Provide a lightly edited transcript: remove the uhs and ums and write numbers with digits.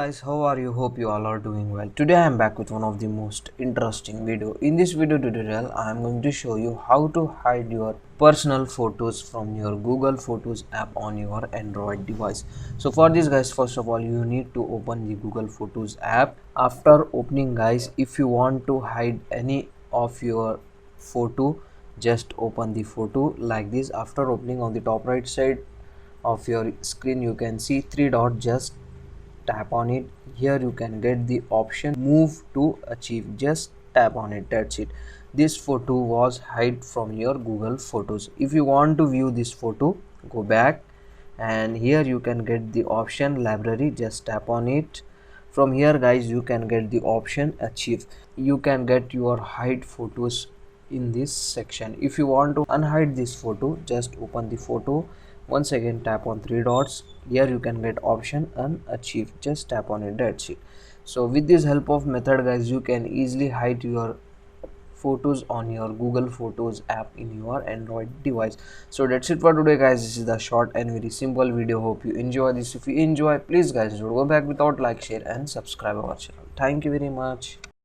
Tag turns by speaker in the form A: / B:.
A: Guys, how are you? Hope you all are doing well. Today I am back with one of the most interesting video. In this video tutorial I am going to show you how to hide your personal photos from your Google Photos app on your Android device. So for this guys, first of all you need to open the Google Photos app. After opening guys, if you want to hide any of your photo, just open the photo like this. After opening, on the top right side of your screen you can see three dots, just tap on it. Here you can get the option move to achieve, just tap on it, that's it. This photo was hide from your Google Photos. If you want to view this photo, go back and here you can get the option library, just tap on it. From here guys you can get the option achieve. You can get your hide photos in this section. If you want to unhide this photo, just open the photo, once again tap on three dots. Here you can get option unachieve, just tap on it, that's it. So with this help of method guys, you can easily hide your photos on your Google Photos app in your Android device. So that's it for today guys. This is the short and very simple video. Hope you enjoy this. If you enjoy, please guys do go back without like, share and subscribe our channel. Thank you very much.